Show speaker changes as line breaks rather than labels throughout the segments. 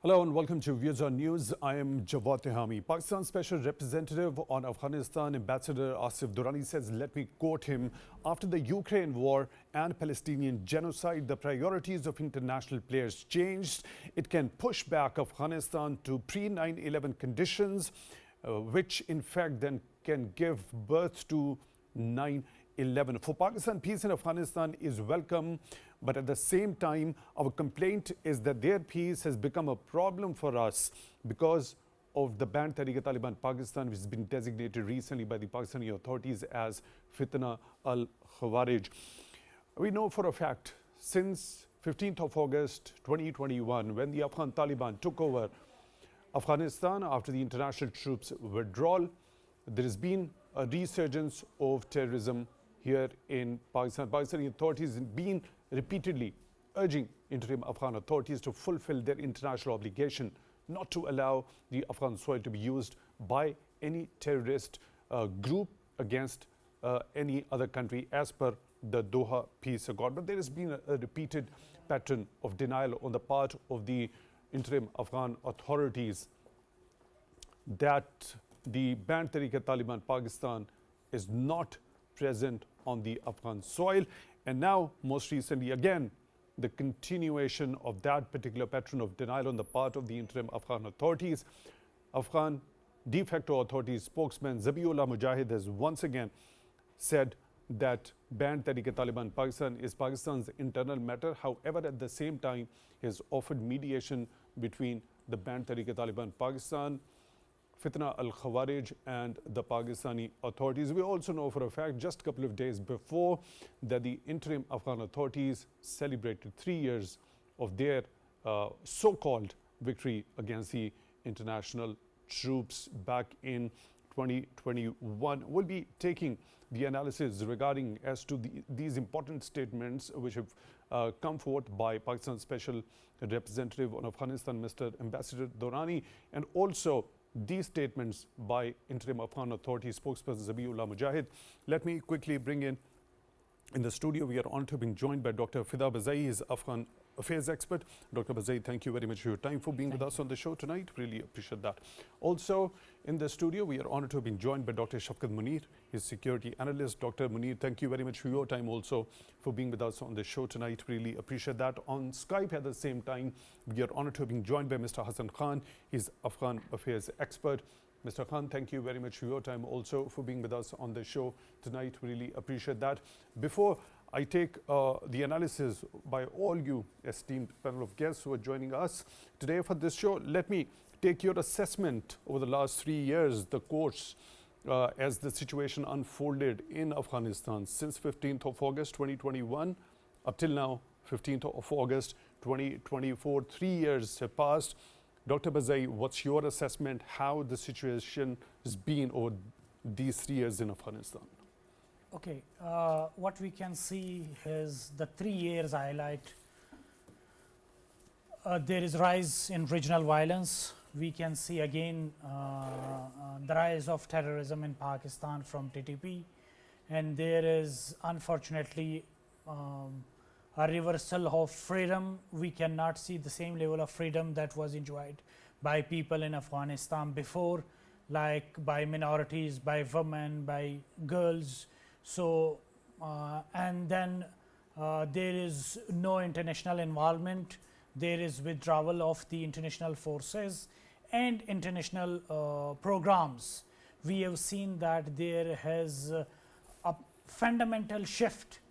Hello and welcome to Views on News. I am Jawad Tehami. Pakistan's Special Representative on Afghanistan, Ambassador Asif Durrani says, let me quote him, after the Ukraine war and Palestinian genocide, the priorities of international players changed. It can push back Afghanistan to pre-9/11 conditions, which in fact then can give birth to 9/11. For Pakistan, peace in Afghanistan is welcome, but at the same time, our complaint is that their peace has become a problem for us because of the banned Tehrik-e-Taliban Pakistan, which has been designated recently by the Pakistani authorities as Fitna al-Khawarij. We know for a fact, since 15th of August 2021, when the Afghan Taliban took over Afghanistan after the international troops withdrawal, there has been a resurgence of terrorism here in Pakistan. Pakistani authorities have been repeatedly urging interim Afghan authorities to fulfill their international obligation not to allow the Afghan soil to be used by any terrorist group against any other country as per the Doha Peace Accord. But there has been a repeated pattern of denial on the part of the interim Afghan authorities that the banned Tehrik-e-Taliban Pakistan is not present on the Afghan soil. And now, most recently, again, the continuation of that particular pattern of denial on the part of the interim Afghan authorities. Afghan de facto authorities spokesman Zabiullah Mujahid has once again said that banned Tehrik-e-Taliban Pakistan is Pakistan's internal matter. However, at the same time, he has offered mediation between the banned Tehrik-e-Taliban Pakistan, Fitna al-Khawarij and the Pakistani authorities. We also know for a fact just a couple of days before that the interim Afghan authorities celebrated 3 years of their so-called victory against the international troops back in 2021. We'll be taking the analysis regarding as to these important statements which have come forth by Pakistan's Special Representative on Afghanistan, Mr. Ambassador Durrani, and also these statements by interim Afghan authority spokesperson Zabiullah Mujahid. Let me quickly bring in the studio. We are honored to be joined by Dr.Fida Bazai, he is Afghan affairs expert. Dr. Bazai, thank you very much for your time, for being with us on the show tonight. Really appreciate that. Also in the studio, we are honored to have been joined by Dr. Shafqat Munir, his security analyst. Dr. Munir, thank you very much for your time also, for being with us on the show tonight. Really appreciate that. On Skype at the same time, we are honored to have been joined by Mr. Hassan Khan, he's Afghan affairs expert. Mr. Khan, thank you very much for your time also, for being with us on the show tonight. Really appreciate that. Before I take the analysis by all you esteemed panel of guests who are joining us today for this show, let me take your assessment over the last 3 years, the course as the situation unfolded in Afghanistan since 15th of August 2021 up till now, 15th of August 2024. 3 years have passed. Dr. Bazai, what's your assessment how the situation has been over these 3 years in Afghanistan?
Okay, what we can see is the 3 years highlight. There is rise in regional violence. We can see again the rise of terrorism in Pakistan from TTP, and there is unfortunately a reversal of freedom. We cannot see the same level of freedom that was enjoyed by people in Afghanistan before, like by minorities, by women, by girls. So, and then there is no international involvement, there is withdrawal of the international forces and international programs. We have seen that there has a fundamental shift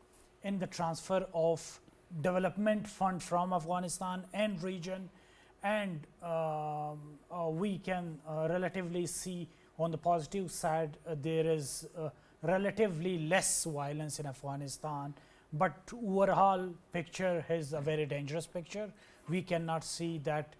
in the transfer of development fund from Afghanistan and region, and we can relatively see on the positive side there is relatively less violence in Afghanistan, but overall picture is a very dangerous picture. We cannot see that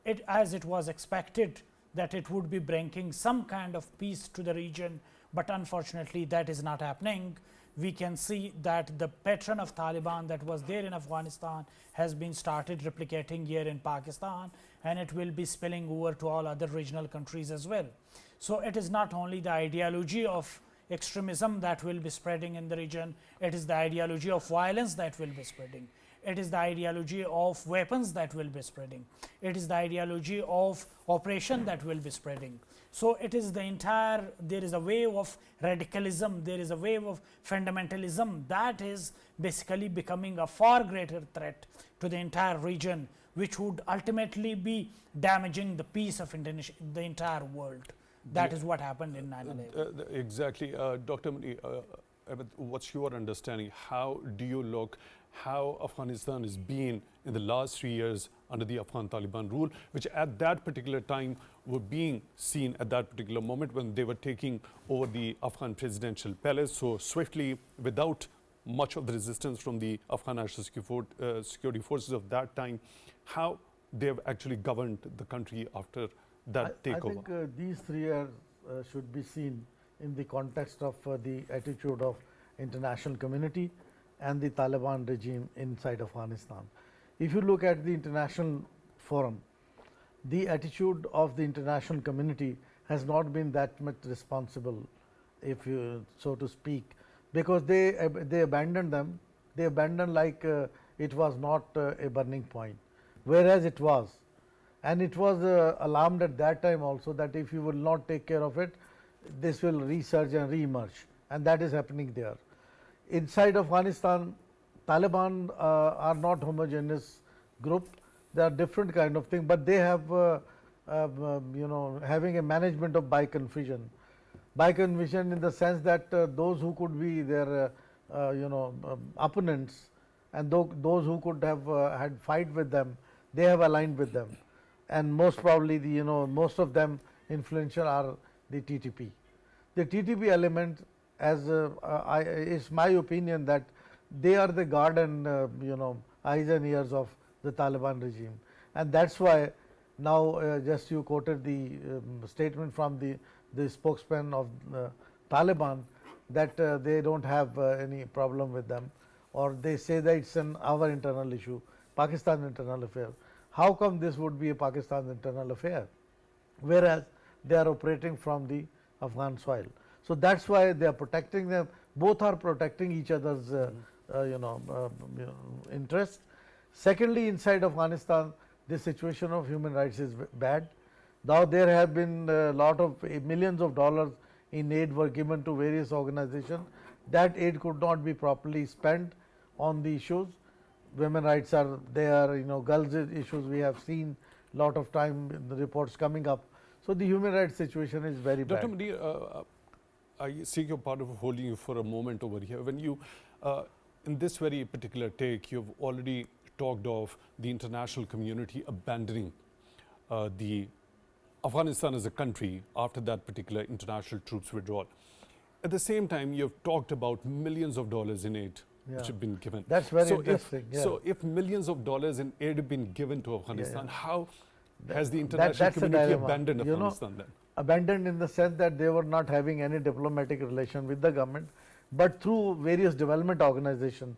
it as it was expected that it would be bringing some kind of peace to the region, but unfortunately that is not happening. We can see that the pattern of Taliban that was there in Afghanistan has been started replicating here in Pakistan, and it will be spilling over to all other regional countries as well. So it is not only the ideology of extremism that will be spreading in the region, it is the ideology of violence that will be spreading. it is the ideology of weapons that will be spreading, it is the ideology of oppression that will be spreading. So it is the entire, there is a wave of radicalism, there is a wave of fundamentalism that is basically becoming a far greater threat to the entire region, which would ultimately be damaging the peace of the entire world. That is what happened in 9/11.
Exactly. Dr. Munir, what's your understanding? How do you look how Afghanistan has been in the last 3 years under the Afghan Taliban rule, which at that particular time were being seen at that particular moment when they were taking over the Afghan presidential palace so swiftly without much of the resistance from the Afghan National Security Forces of that time, how they've actually governed the country after that takeover?
I think these 3 years should be seen in the context of the attitude of international community and the Taliban regime inside Afghanistan. If you look at the international forum, the attitude of the international community has not been that much responsible, if you so to speak, because they abandoned them. They abandoned like it was not a burning point, whereas it was. And it was alarmed at that time also that if you will not take care of it, this will resurge and re-emerge, and that is happening there. Inside Afghanistan, Taliban are not homogeneous group. They are different kind of thing, but they have having a management of biconfusion. Biconfusion in the sense that those who could be their opponents and those who could have had fight with them, they have aligned with them, and most probably the most of them influential are the TTP. The TTP element, as is my opinion, that they are the guard and eyes and ears of the Taliban regime, and that's why now just you quoted the statement from the spokesman of Taliban that they don't have any problem with them, or they say that it's our internal issue, Pakistan's internal affair. How come this would be a Pakistan's internal affair, whereas they are operating from the Afghan soil? So that's why they are protecting them. Both are protecting each other's interest. Secondly, inside Afghanistan, the situation of human rights is bad. Now there have been a lot of millions of dollars in aid were given to various organizations. That aid could not be properly spent on the issues. Women rights are there, girls issues we have seen lot of time in the reports coming up. So the human rights situation is very bad.
Dr. Munir, I seek your part of holding you for a moment over here. When you, in this very particular take, you've already talked of the international community abandoning the Afghanistan as a country after that particular international troops withdrawal. At the same time, you've talked about millions of dollars in aid which have been given.
That's very interesting.
So if millions of dollars in aid have been given to Afghanistan, how has the international community abandoned Afghanistan then?
Abandoned in the sense that they were not having any diplomatic relation with the government, but through various development organizations,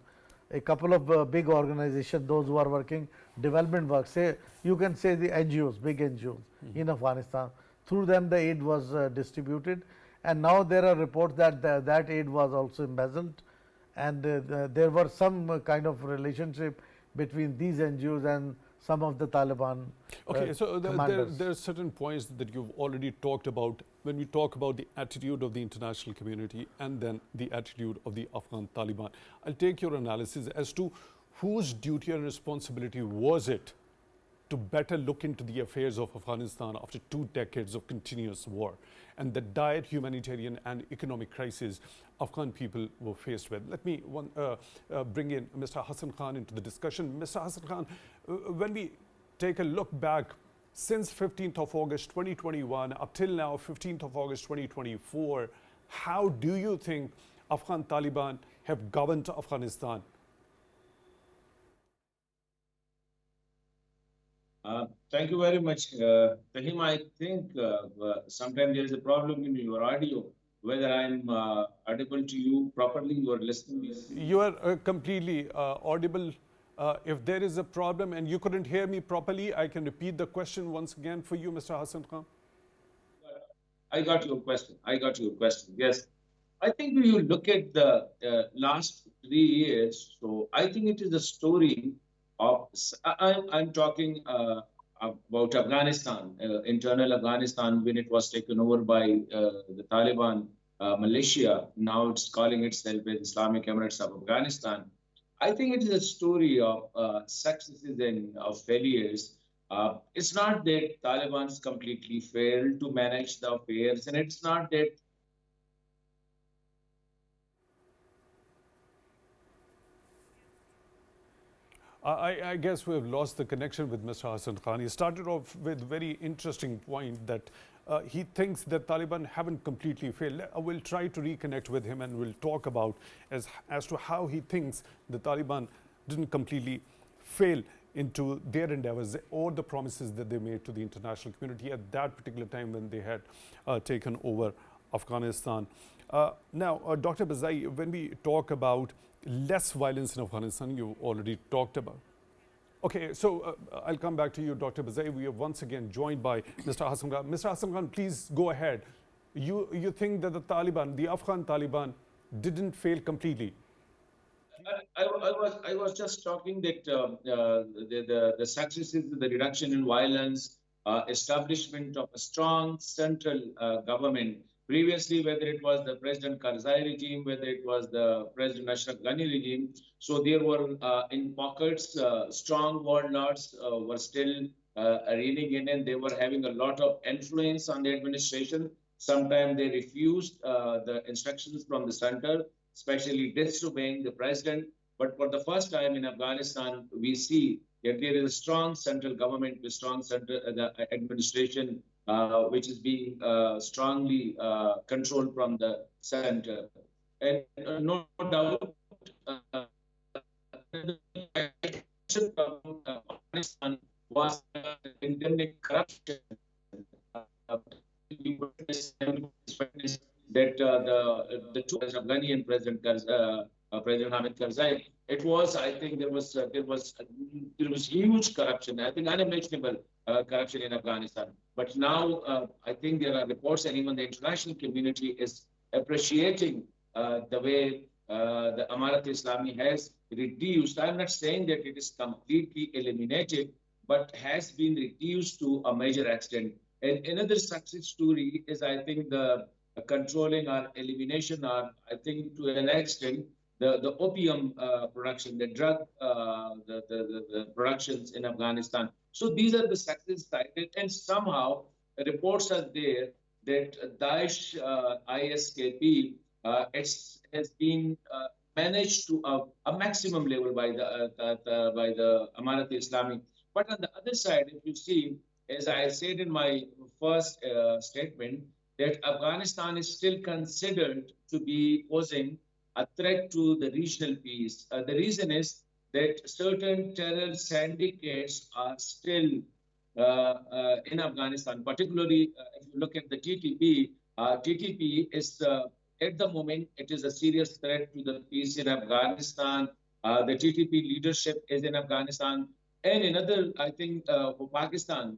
a couple of big organizations, those who are working development work, say you can say the NGOs, big NGOs in Afghanistan, through them the aid was distributed, and now there are reports that that aid was also embezzled, and there were some kind of relationship between these NGOs and some of the Taliban
so
commanders.
there are certain points that you've already talked about when we talk about the attitude of the international community and then the attitude of the Afghan Taliban. I'll take your analysis as to whose duty and responsibility was it to better look into the affairs of Afghanistan after 2 decades of continuous war and the dire humanitarian and economic crisis Afghan people were faced with. Let me bring in Mr. Hassan Khan into the discussion. Mr. Hassan Khan, when we take a look back since 15th of August 2021 up till now 15th of August 2024, how do you think Afghan Taliban have governed Afghanistan?
Thank you very much. Tehami, I think sometimes there is a problem in your audio, whether I'm audible to you properly, you are listening.
You are completely audible. If there is a problem and you couldn't hear me properly, I can repeat the question once again for you, Mr. Hassan Khan.
I got your question. Yes. I think when you look at the last 3 years, so I think it is a story of, I'm talking about Afghanistan, internal Afghanistan, when it was taken over by the Taliban militia. Now it's calling itself the Islamic Emirates of Afghanistan. I think it is a story of successes and of failures. It's not that Taliban's completely failed to manage the affairs, and it's not that
I guess we have lost the connection with Mr. Hassan Khan. He started off with a very interesting point that he thinks that Taliban haven't completely failed. We'll try to reconnect with him and we'll talk about as to how he thinks the Taliban didn't completely fail into their endeavors or the promises that they made to the international community at that particular time when they had taken over Afghanistan. Now, Dr. Bazai, when we talk about less violence in Afghanistan, you already talked about. Okay, so I'll come back to you, Dr. Bazai. We are once again joined by Mr. Hassan Khan. Mr. Hassan Khan, please go ahead. You think that the Taliban, the Afghan Taliban, didn't fail completely?
I was just talking that the successes, the reduction in violence, establishment of a strong central government. Previously, whether it was the President Karzai regime, whether it was the President Ashraf Ghani regime, so there were in pockets strong warlords were still reigning in, and they were having a lot of influence on the administration. Sometimes they refused the instructions from the center, especially disobeying the president. But for the first time in Afghanistan, we see that there is a strong central government, a strong central administration, which is being strongly controlled from the center. And no doubt, Afghanistan was endemic corruption. That the two Afghani and President Hamid Karzai, it was, I think there was huge corruption. I think unimaginable corruption in Afghanistan. But now I think there are reports, and even the international community is appreciating the way the Amarat Islami has reduced. I'm not saying that it is completely eliminated, but has been reduced to a major extent. And another success story is, I think, the controlling or elimination, or I think to an extent, the opium production, the drug, the productions in Afghanistan. So these are the success cited, and somehow reports are there that Daesh, ISKP, has been managed to a maximum level by the Amarat Islami. But on the other side, if you see, as I said in my first statement, that Afghanistan is still considered to be posing a threat to the regional peace. The reason is that certain terror syndicates are still in Afghanistan, particularly if you look at the TTP. TTP is, at the moment, it is a serious threat to the peace in Afghanistan. The TTP leadership is in Afghanistan. And another, I think, for Pakistan,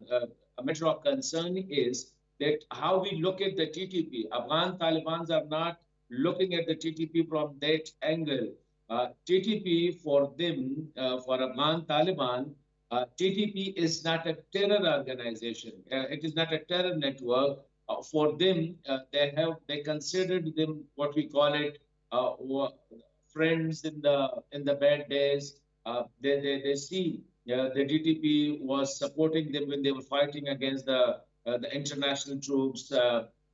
a matter of concern is that how we look at the TTP. Afghan Talibans are not looking at the TTP from that angle. TTP for them, for Afghan Taliban, TTP is not a terror organization. It is not a terror network. For them, they considered them what we call it friends in the bad days. They see the TTP was supporting them when they were fighting against the international troops.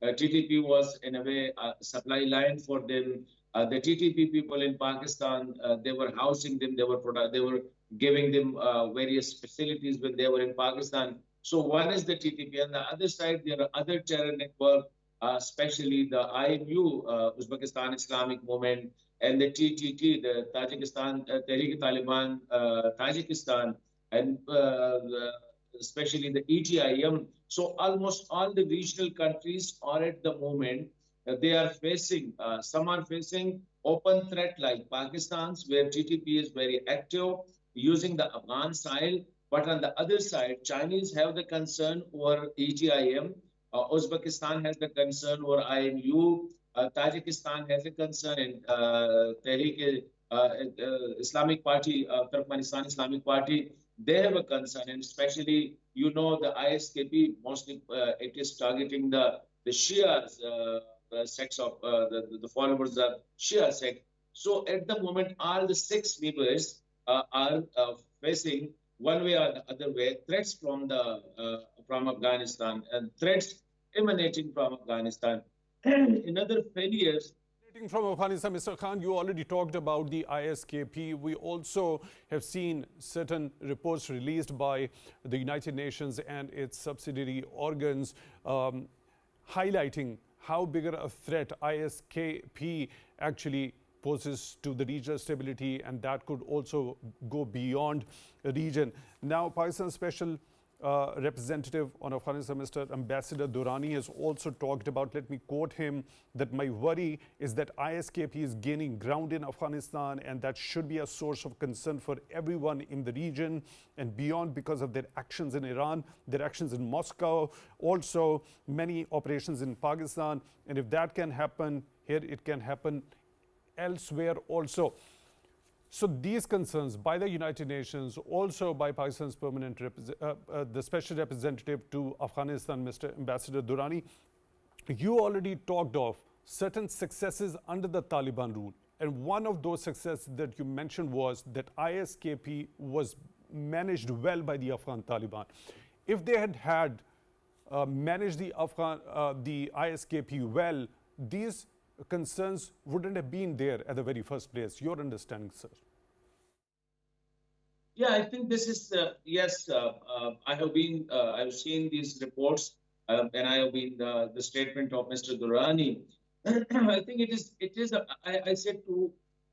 TTP was, in a way, a supply line for them. The TTP people in Pakistan, they were housing them, they were giving them various facilities when they were in Pakistan. So one is the TTP. On the other side, there are other terror networks, especially the IMU, Uzbekistan Islamic Movement, and the TTT, the Tajikistan, Tehrik-i-Taliban, Tajikistan, and especially the EGIM. So almost all the regional countries are at the moment, they are facing, some are facing open threat like Pakistan's, where TTP is very active, using the Afghan style. But on the other side, Chinese have the concern over EGIM. Uzbekistan has the concern over IMU. Tajikistan has a concern, and Islamic Party, Turkmenistan Islamic Party, they have a concern, and especially, the ISKP mostly it is targeting the Shias, sects of the followers of Shia sect. So at the moment, all the six neighbors are facing one way or the other way threats from Afghanistan and threats emanating from Afghanistan. In other failures.
From Afghanistan, Mr. Khan, you already talked about the ISKP. We also have seen certain reports released by the United Nations and its subsidiary organs highlighting how bigger a threat ISKP actually poses to the regional stability, and that could also go beyond a region. Now, Pakistan's special representative on Afghanistan, Mr. Ambassador Durrani, has also talked about, let me quote him, that my worry is that ISKP is gaining ground in Afghanistan, and that should be a source of concern for everyone in the region and beyond because of their actions in Iran, their actions in Moscow, also many operations in Pakistan. And if that can happen here, it can happen elsewhere also. So these concerns by the United Nations, also by Pakistan's permanent the special representative to Afghanistan, Mr. Ambassador Durrani, you already talked of certain successes under the Taliban rule. And one of those successes that you mentioned was that ISKP was managed well by the Afghan Taliban. If they had managed the ISKP well, these concerns wouldn't have been there at the very first place. Your understanding, sir?
Yeah, I think this is yes. I've seen these reports, and I have been the statement of Mr. Durrani. I think it is. I said to,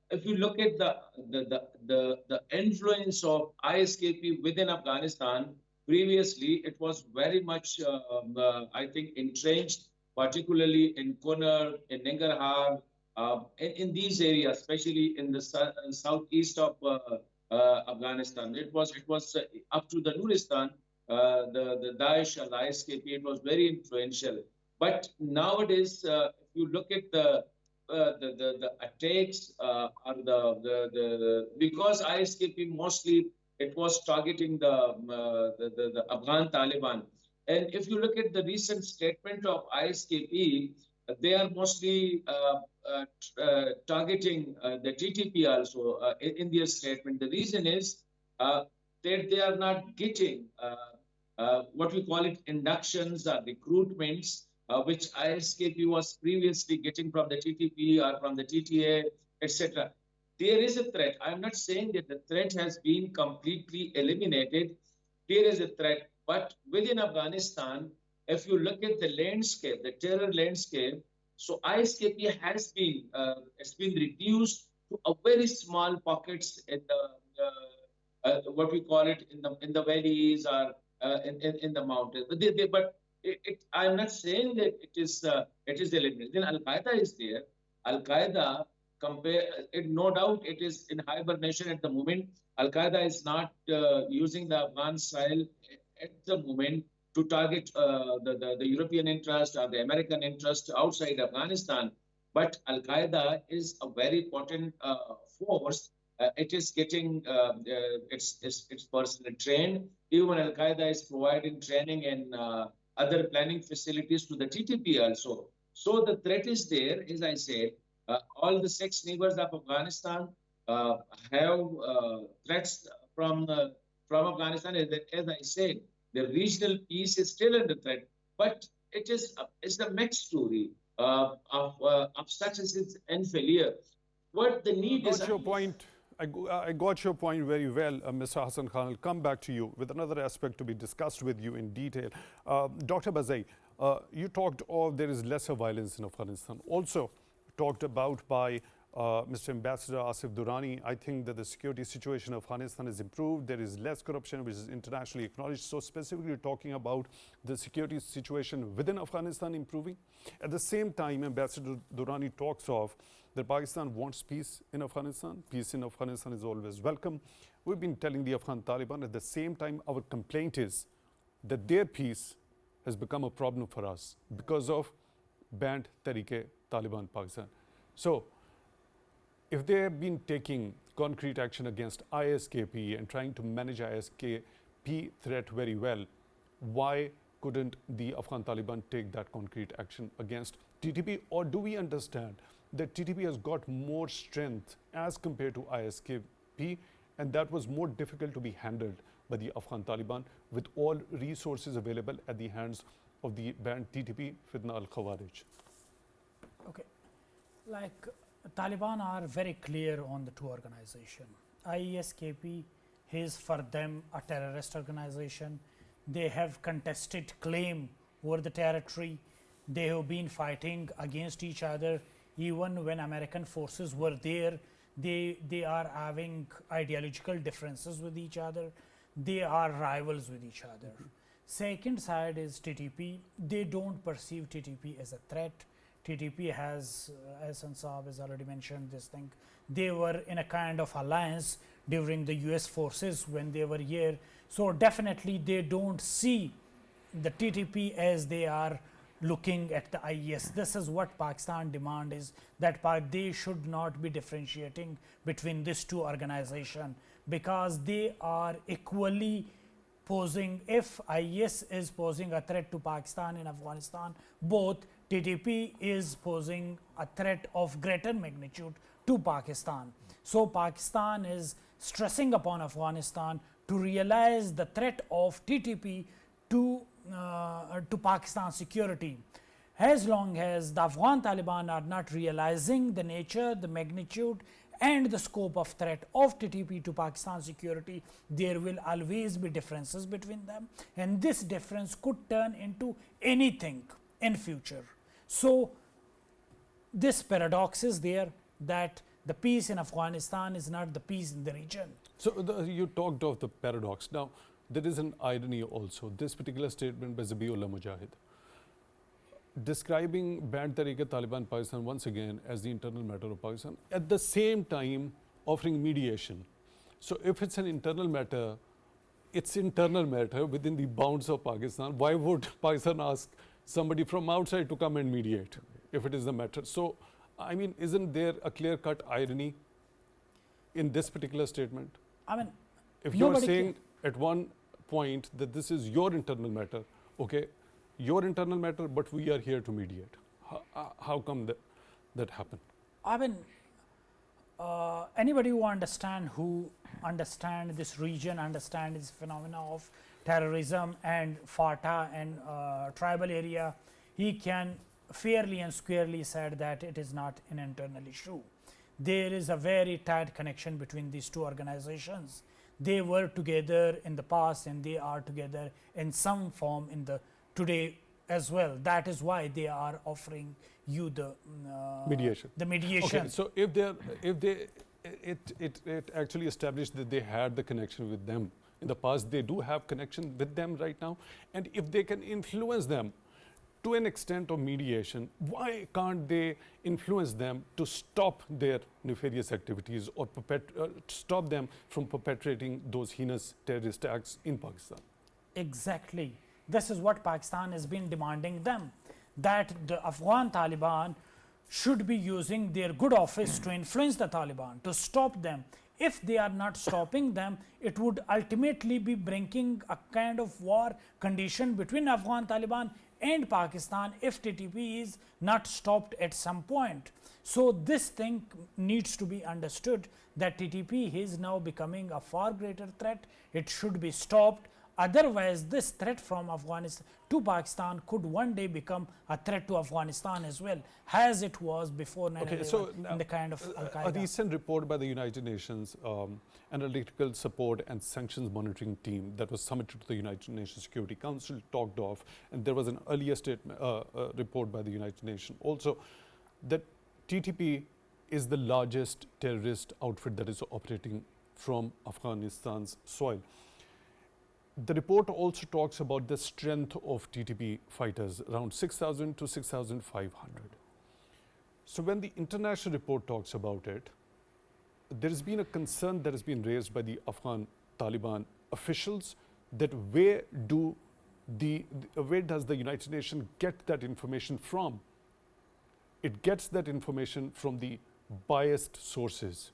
if you look at the influence of ISKP within Afghanistan, previously it was very much I think entrenched, particularly in Kunar, in Nangarhar, in these areas, especially in the southeast of Afghanistan. It was up to the Nuristan, the Daesh and ISKP. It was very influential. But nowadays, if you look at the attacks because ISKP mostly it was targeting the Afghan Taliban. And if you look at the recent statement of ISKP, they are mostly targeting the TTP also in their statement. The reason is that they are not getting what we call it inductions or recruitments, which ISKP was previously getting from the TTP or from the TTA, etc. There is a threat. I'm not saying that the threat has been completely eliminated. There is a threat. But within Afghanistan, if you look at the landscape, the terror landscape, so ISKP has been it's been reduced to a very small pockets in the what we call it in the valleys or in the mountains. But I'm not saying that it is eliminated. Then Al Qaeda is there. Al Qaeda no doubt it is in hibernation at the moment. Al Qaeda is not using the Afghan style at the moment to target the European interest or the American interest outside Afghanistan. But Al Qaeda is a very potent force. It is getting its personal trained. Even Al Qaeda is providing training and other planning facilities to the TTP also. So the threat is there, as I said. All the 6 neighbors of Afghanistan have threats from Afghanistan. As I said, the regional peace is still under threat, but it's the mixed story of successes and failure. What the need is.
Your point. I got your point very well, Mr. Hassan Khan. I'll come back to you with another aspect to be discussed with you in detail. Dr. Bazai, you talked of there is lesser violence in Afghanistan. Also talked about by Mr. Ambassador Asif Durrani. I think that the security situation of Afghanistan is improved. There is less corruption, which is internationally acknowledged. So specifically talking about the security situation within Afghanistan improving. At the same time, Ambassador Durrani talks of that Pakistan wants peace in Afghanistan. Peace in Afghanistan is always welcome. We've been telling the Afghan Taliban at the same time our complaint is that their peace has become a problem for us because of banned Tehrik Taliban Pakistan. So if they have been taking concrete action against ISKP and trying to manage ISKP threat very well, why couldn't the Afghan Taliban take that concrete action against TTP? Or do we understand that TTP has got more strength as compared to ISKP, and that was more difficult to be handled by the Afghan Taliban with all resources available at the hands of the banned TTP, Fitna al-Khawarij?
Okay, like Taliban are very clear on the two organization. ISKP is for them a terrorist organization. They have contested claim over the territory. They have been fighting against each other. Even when American forces were there, they are having ideological differences with each other. They are rivals with each other. Second side is TTP. They don't perceive TTP as a threat. TTP has, as Hassan Saab has already mentioned this thing, they were in a kind of alliance during the US forces when they were here. So definitely they don't see the TTP as they are looking at the IS. This is what Pakistan demand is, that they should not be differentiating between these two organizations, because they are equally posing. If IS is posing a threat to Pakistan and Afghanistan, both TTP is posing a threat of greater magnitude to Pakistan. So Pakistan is stressing upon Afghanistan to realize the threat of TTP to Pakistan's security. As long as the Afghan Taliban are not realizing the nature, the magnitude and the scope of threat of TTP to Pakistan's security, there will always be differences between them, and this difference could turn into anything in future. So this paradox is there, that the peace in Afghanistan is not the peace in the region.
So you talked of the paradox. Now there is an irony also. This particular statement by Zabiullah Mujahid, describing banned Taliban Pakistan once again as the internal matter of Pakistan, at the same time offering mediation. So if it's an internal matter, it's internal matter within the bounds of Pakistan. Why would Pakistan ask somebody from outside to come and mediate if it is the matter? So I mean, isn't there a clear-cut irony in this particular statement?
I mean,
if you're saying at one point that this is your internal matter, okay, your internal matter, but we are here to mediate. How come that happened?
I mean, anybody who understand this region, understand this phenomena of terrorism and FATA and tribal area, he can fairly and squarely said that it is not an internal issue. There is a very tight connection between these two organizations. They were together in the past and they are together in some form in the today as well. That is why they are offering you the
mediation.
The mediation.
Okay, so it actually established that they had the connection with them in the past. They do have connection with them right now, and if they can influence them to an extent of mediation, why can't they influence them to stop their nefarious activities or stop them from perpetrating those heinous terrorist acts in Pakistan?
Exactly. This is what Pakistan has been demanding them, that the Afghan Taliban should be using their good office to influence the Taliban, to stop them. If they are not stopping them, it would ultimately be bringing a kind of war condition between Afghan Taliban and Pakistan if TTP is not stopped at some point. So this thing needs to be understood, that TTP is now becoming a far greater threat. It should be stopped. Otherwise, this threat from Afghanistan to Pakistan could one day become a threat to Afghanistan as well, as it was before 9/11
Okay, so
in the kind of Al-Qaeda.
A recent report by the United Nations Analytical Support and Sanctions Monitoring Team that was submitted to the United Nations Security Council talked of, and there was an earlier statement, report by the United Nations also, that TTP is the largest terrorist outfit that is operating from Afghanistan's soil. The report also talks about the strength of TTP fighters, around 6,000 to 6,500. So when the international report talks about it, there has been a concern that has been raised by the Afghan Taliban officials that where does the United Nations get that information from? it gets that information from the biased sources.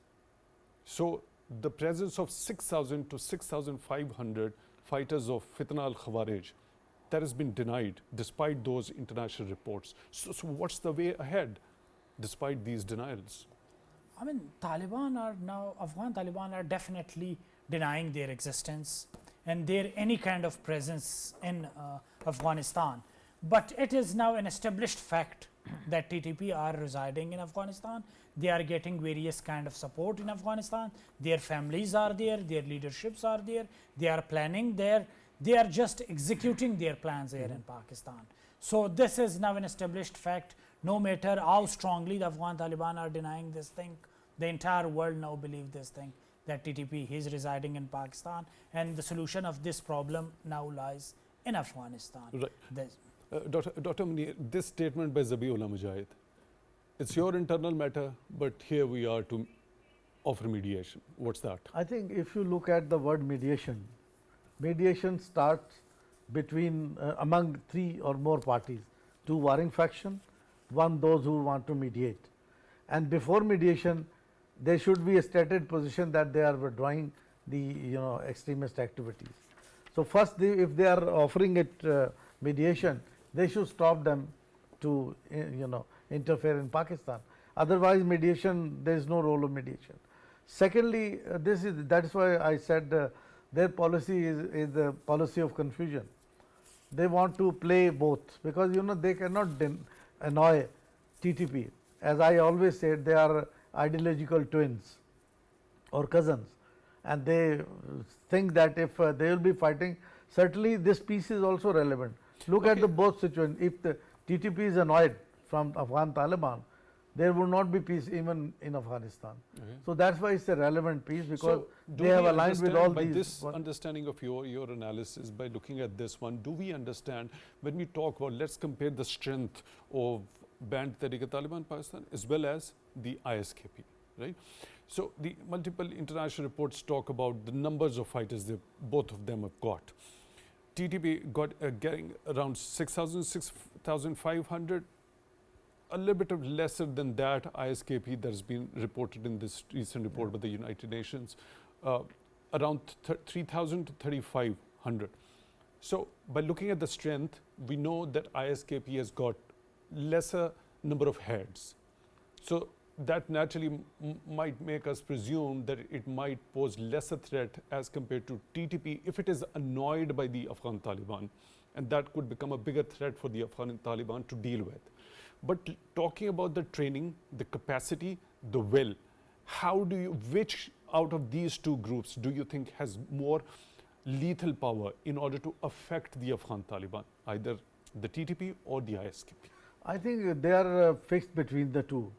So the presence of 6,000 to 6,500 fighters of Fitna al-Khawarij, that has been denied despite those international reports. So what's the way ahead despite these denials?
I mean, Afghan Taliban are definitely denying their existence and their any kind of presence in Afghanistan. But it is now an established fact that TTP are residing in Afghanistan. They are getting various kind of support in Afghanistan. Their families are there, their leaderships are there, they are planning there. They are just executing their plans here in Pakistan. So this is now an established fact. No matter how strongly the Afghan Taliban are denying this thing, the entire world now believes this thing, that TTP is residing in Pakistan, and the solution of this problem now lies in Afghanistan.
Right. Dr. Munir, this statement by Zabiullah Mujahid, it's your internal matter, but here we are to offer mediation. What's that?
I think if you look at the word mediation, mediation starts between among three or more parties, two warring faction, one those who want to mediate. And before mediation, there should be a stated position that they are withdrawing the extremist activities. So first, if they are offering it mediation, they should stop them to interfere in Pakistan. Otherwise, mediation, there is no role of mediation. Secondly, that is why I said their policy is the policy of confusion. They want to play both, because they cannot annoy TTP. As I always said, they are ideological twins or cousins, and they think that if they will be fighting, certainly this peace is also relevant. Look at the both situations. If the TTP is annoyed from Afghan Taliban, there will not be peace even in Afghanistan. So that's why it's a relevant peace, because they have aligned with all
by
these.
This understanding of your analysis, by looking at this one, do we understand when we talk about, let's compare the strength of Band Tehrik-e-Taliban Pakistan as well as the ISKP, right? So the multiple international reports talk about the numbers of fighters both of them have got. TTP got getting around 6,000, 6,500. A little bit of lesser than that ISKP that has been reported in this recent report by the United Nations, around 3,000 to 3,500. So by looking at the strength, we know that ISKP has got lesser number of heads. So that naturally might make us presume that it might pose lesser threat as compared to TTP if it is annoyed by the Afghan Taliban, and that could become a bigger threat for the Afghan Taliban to deal with. But talking about the training, the capacity, the will, which out of these two groups do you think has more lethal power in order to affect the Afghan Taliban, either the TTP or the ISKP?
I think they are fixed between the two.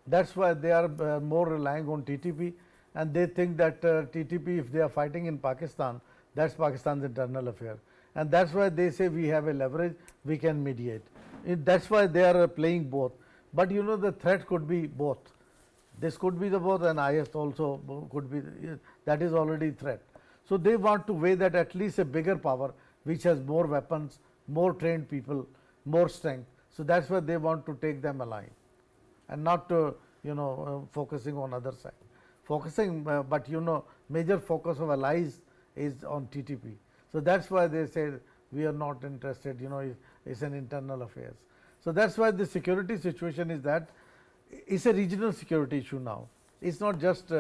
That's why they are more relying on TTP, and they think that TTP, if they are fighting in Pakistan, that's Pakistan's internal affair. And that's why they say we have a leverage, we can mediate. That's why they are playing both. But the threat could be both. This could be the both, and IS also could be, that is already threat. So they want to weigh that at least a bigger power which has more weapons, more trained people, more strength. So that's why they want to take them alive, and not focusing on other side. Focusing, but major focus of allies is on TTP. So that's why they say we are not interested. It's an internal affairs. So that's why the security situation is that it's a regional security issue now. It's not just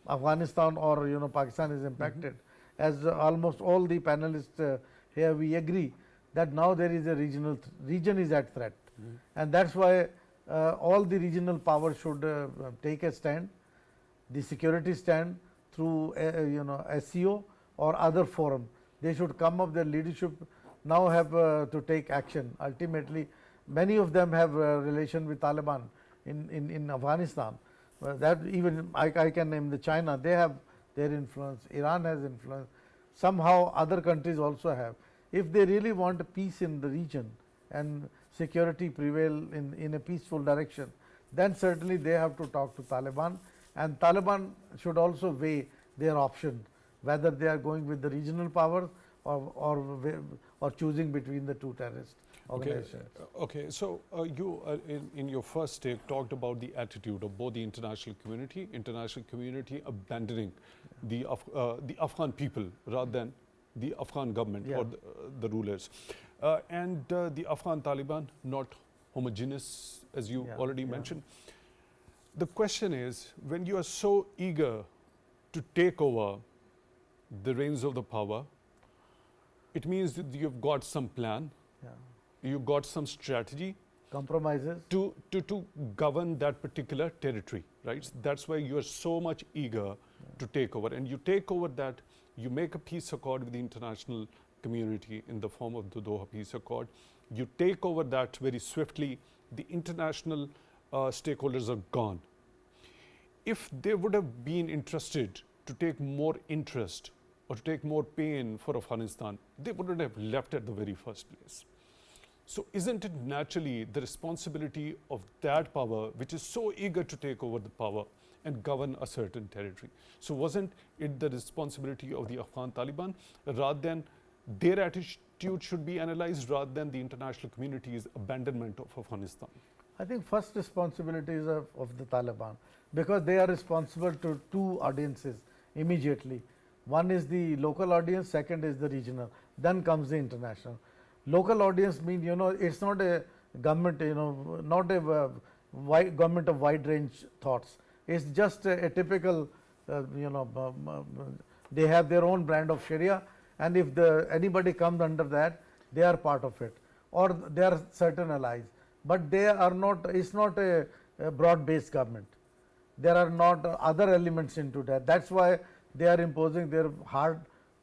Afghanistan or Pakistan is impacted. As almost all the panelists here we agree that now there is a region is at threat, and that's why all the regional powers should take a stand, the security stand through SCO or other forum. They should come up, their leadership now have to take action. Ultimately, many of them have relation with Taliban in Afghanistan. That even I can name the China, they have their influence, Iran has influence, somehow other countries also have. If they really want peace in the region and security prevail in a peaceful direction, then certainly they have to talk to Taliban, and Taliban should also weigh their options, whether they are going with the regional powers or choosing between the two terrorists organization.
Okay, so you in your first take talked about the attitude of both the international community abandoning the Afghan people rather than the Afghan government or the rulers, and the Afghan Taliban not homogeneous, as you already mentioned. The question is, when you are so eager to take over the reins of the power, it means that you've got some plan, you've got some strategy,
compromises
to govern that particular territory, right? That's why you are so much eager to take over, and you take over that. You make a peace accord with the international community in the form of the Doha Peace Accord. You take over that very swiftly. The international stakeholders are gone. If they would have been interested to take more interest or to take more pain for Afghanistan, they wouldn't have left at the very first place. So isn't it naturally the responsibility of that power, which is so eager to take over the power and govern a certain territory? So wasn't it the responsibility of the Afghan Taliban, rather than their attitude should be analyzed rather than the international community's abandonment of Afghanistan?
I think first responsibility is of the Taliban, because they are responsible to two audiences immediately. One is the local audience, second is the regional, then comes the international. Local audience means, it's not a government, not a government of wide range thoughts. It's just a typical, they have their own brand of Sharia, and if anybody comes under that, they are part of it, or they are certain allies. But they are not, it's not a broad based government. There are not other elements into that. That's why they are imposing their hard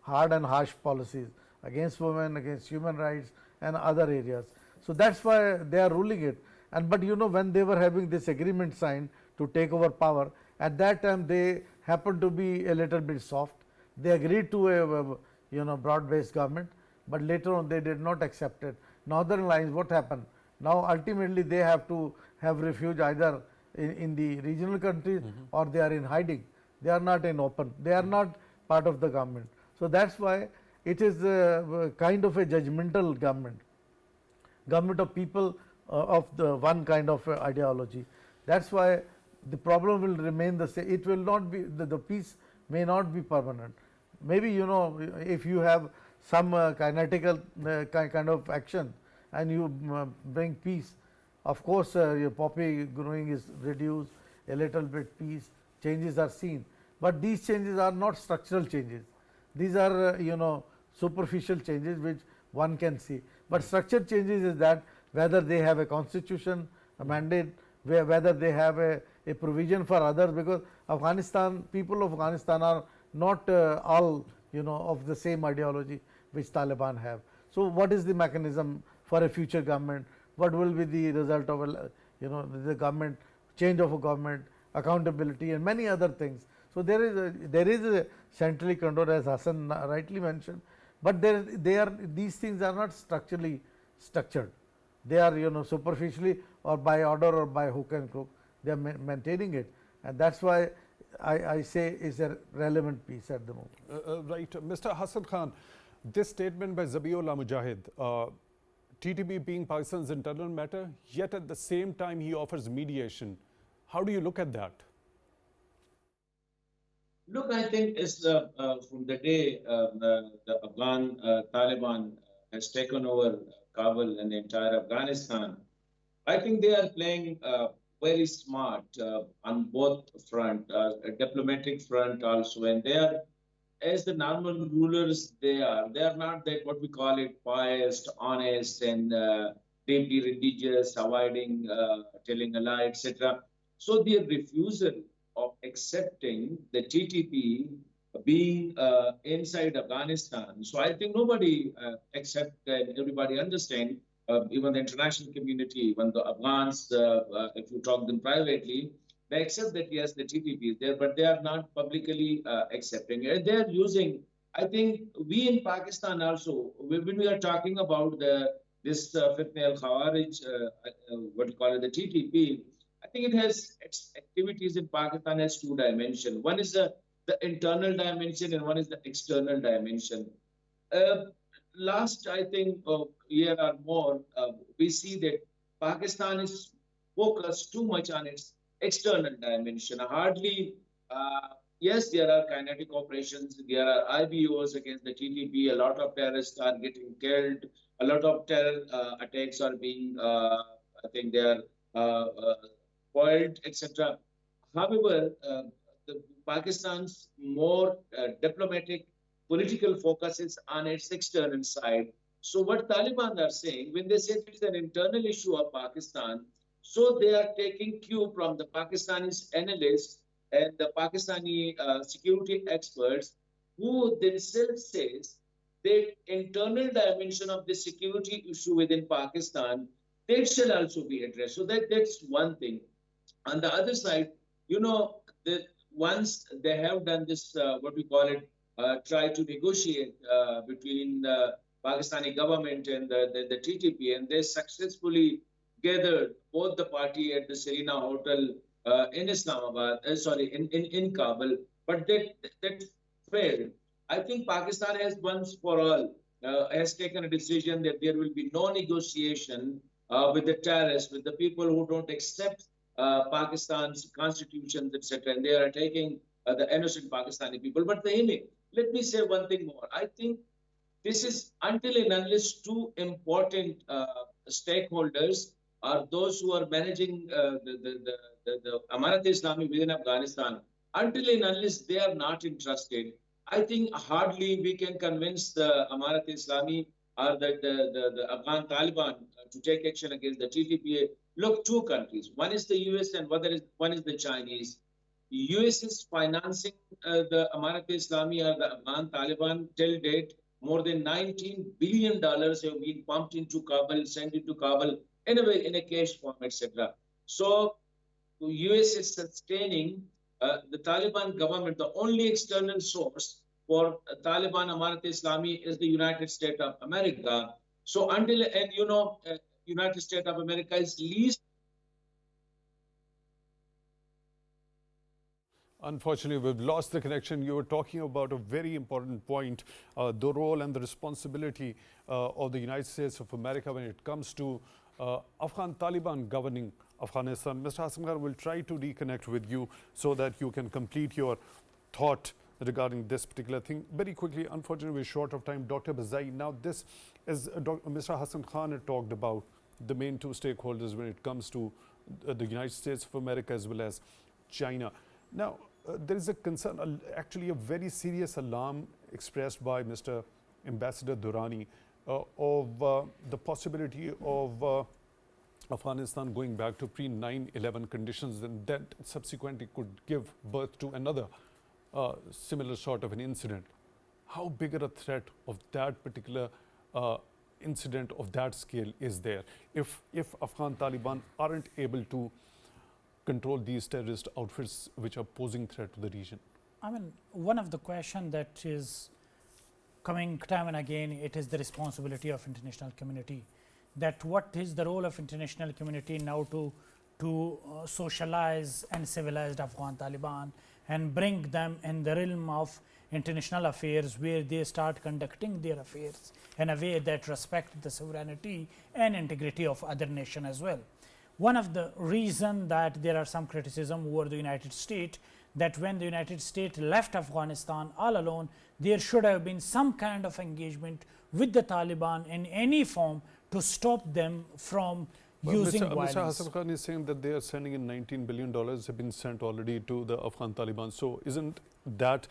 and harsh policies against women, against human rights and other areas. So that's why they are ruling it. And but when they were having this agreement signed to take over power, at that time they happened to be a little bit soft. They agreed to a broad based government, but later on they did not accept it. Northern Alliance, what happened? Now ultimately they have to have refuge either in the regional countries or they are in hiding. They are not in open. They are not part of the government. So that's why it is kind of a judgmental government of people of the one kind of ideology. That's why the problem will remain the same. It will not be, the peace may not be permanent. Maybe if you have some kinetical kind of action and you bring peace, of course your poppy growing is reduced, a little bit peace, changes are seen. But these changes are not structural changes. These are superficial changes which one can see. But structural changes is that whether they have a constitution, a mandate, whether they have a provision for others, because people of Afghanistan are not all of the same ideology which Taliban have. So what is the mechanism for a future government? What will be the result of the government, change of a government, accountability and many other things. So there is a centrally controlled, as Hassan rightly mentioned, but these things are not structurally structured. They are superficially or by order or by hook and crook, they are maintaining it, and that's why I say is a relevant piece at the moment.
Right, Mr. Hassan Khan, this statement by Zabiullah Mujahid, TTP being Pakistan's internal matter, yet at the same time he offers mediation. How do you look at that?
Look, I think it's from the day the Afghan Taliban has taken over Kabul and the entire Afghanistan, I think they are playing very smart on both front, a diplomatic front also, and they are, as the normal rulers, they are not that what we call it biased, honest, and deeply religious, avoiding telling a lie, etc. So their refusal of accepting the TTP being inside Afghanistan. So I think nobody except everybody understand, even the international community, even the Afghans, if you talk to them privately, they accept that yes, the TTP is there, but they are not publicly accepting it. They are using, I think we in Pakistan also, when we are talking about this Fitna al-Khawarij, what you call it, the TTP, I think it has its activities in Pakistan has two dimensions. One is the internal dimension and one is the external dimension. last, I think, year or more, we see that Pakistan is focused too much on its external dimension. Hardly, yes, there are kinetic operations, there are IBOs against the TTP, a lot of terrorists are getting killed, a lot of terror attacks are being, I think they are foiled, etc. However, the Pakistan's more diplomatic political focus is on its external side. So what Taliban are saying, when they say it is an internal issue of Pakistan, so they are taking cue from the Pakistanis analysts and the Pakistani security experts who themselves says the internal dimension of the security issue within Pakistan, that shall also be addressed. So that's one thing. On the other side, you know, once they have done this, what we call it, try to negotiate between the Pakistani government and the TTP, and they successfully gathered both the party at the Serena Hotel in Islamabad, in Kabul, but that failed. I think Pakistan has once for all has taken a decision that there will be no negotiation with the terrorists, with the people who don't accept Pakistan's constitutions, etc. And they are taking the innocent Pakistani people. But Tehami, let me say one thing more. I think this is until and unless two important stakeholders are those who are managing the Amarat-e-Islami within Afghanistan, until and unless they are not interested, I think hardly we can convince the Amarat-e-Islami or the Afghan Taliban to take action against the TTP. Look, two countries. One is the US and one is the Chinese. US is financing the Amarat-e-Islami or the Afghan Taliban till date. More than $19 billion have been pumped into Kabul, sent into Kabul in a cash form, etc. So US is sustaining the Taliban government. The only external source for Taliban Amarat-e-Islami is the United States of America. So until, and you know, United States of America is least.
Unfortunately, we've lost the connection. You were talking about a very important point, the role and the responsibility of the United States of America when it comes to Afghan Taliban governing Afghanistan. Mr. Hassan will try to reconnect with you so that you can complete your thought regarding this particular thing. Very quickly, unfortunately, we're short of time. Dr. Bazai, now this is Mr. Hassan Khan had talked about the main two stakeholders when it comes to the United States of America as well as China. Now, there is a concern, actually a very serious alarm expressed by Mr. Ambassador Durrani of the possibility of Afghanistan going back to pre-9/11 conditions, and that subsequently could give birth to another similar sort of an incident. How big a threat of that particular incident of that scale is there if Afghan Taliban aren't able to control these terrorist outfits which are posing threat to the region?
I mean, one of the questions that is coming time and again, it is the responsibility of international community. That what is the role of international community now to socialize and civilize the Afghan Taliban and bring them in the realm of international affairs where they start conducting their affairs in a way that respect the sovereignty and integrity of other nation as well. One of the reason that there are some criticism over the United States, that when the United States left Afghanistan all alone, there should have been some kind of engagement with the Taliban in any form to stop them from using violence.
Mr. Hassan Khan is saying that they are sending in $19 billion have been sent already to the Afghan Taliban. So isn't that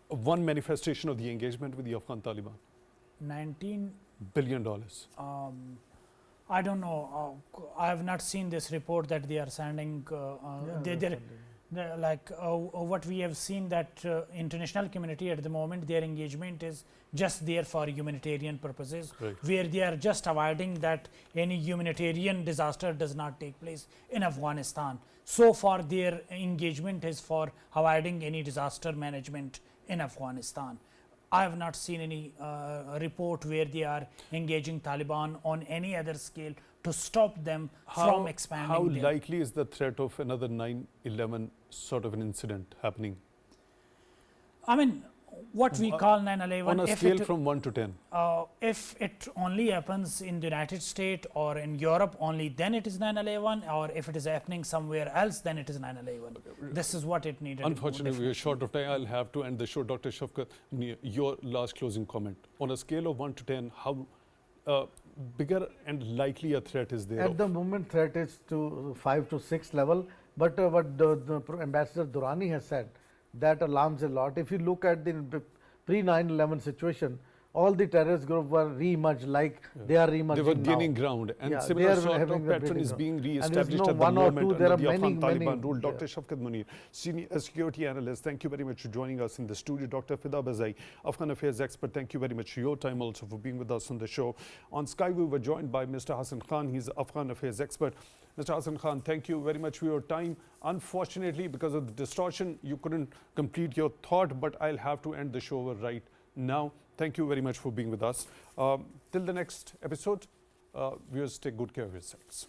one manifestation of the engagement with the Afghan Taliban?
$19
billion.
I don't know. I have not seen this report that they are sending. What we have seen that international community at the moment, their engagement is just there for humanitarian purposes,
right,
where they are just avoiding that any humanitarian disaster does not take place in Afghanistan. So far, their engagement is for avoiding any disaster management in Afghanistan. I have not seen any report where they are engaging Taliban on any other scale to stop them from expanding.
How likely is the threat of another 9/11 sort of an incident happening?
I mean, what we call 9/11,
On a
if
scale
it,
from 1 to 10.
if it only happens in the United States or in Europe only, then it is 9/11, or if it is happening somewhere else, then it is 9/11. This is what it needed.
Unfortunately, we are short of time. I'll have to end the show. Dr. Shafqat, your last closing comment. On a scale of 1 to 10, how bigger and likely a threat is there?
At the moment, threat is to 5 to 6 level, but what the Ambassador Durrani has said, that alarms a lot. If you look at the pre 9/11 situation, all the terrorist groups were re-emerged like they are re-emerging
They were
now.
gaining ground, and
Yeah,
similar
they are
sort
having
of
the
pattern is
breeding
being
ground. And
re-established
there's no
at the
one or
moment
two, there
under the
are
Afghan
many,
Taliban rule.
yeah.
Dr. Shafqat Munir, senior security analyst, thank you very much for joining us in the studio. Dr.Fida Bazai, Afghan affairs expert, thank you very much for your time also for being with us on the show. On Skype, we were joined by Mr. Hassan Khan. He's Afghan affairs expert. Mr. Hassan Khan, thank you very much for your time. Unfortunately, because of the distortion, you couldn't complete your thought, but I'll have to end the show right now. Thank you very much for being with us. Till the next episode, viewers, take good care of yourselves.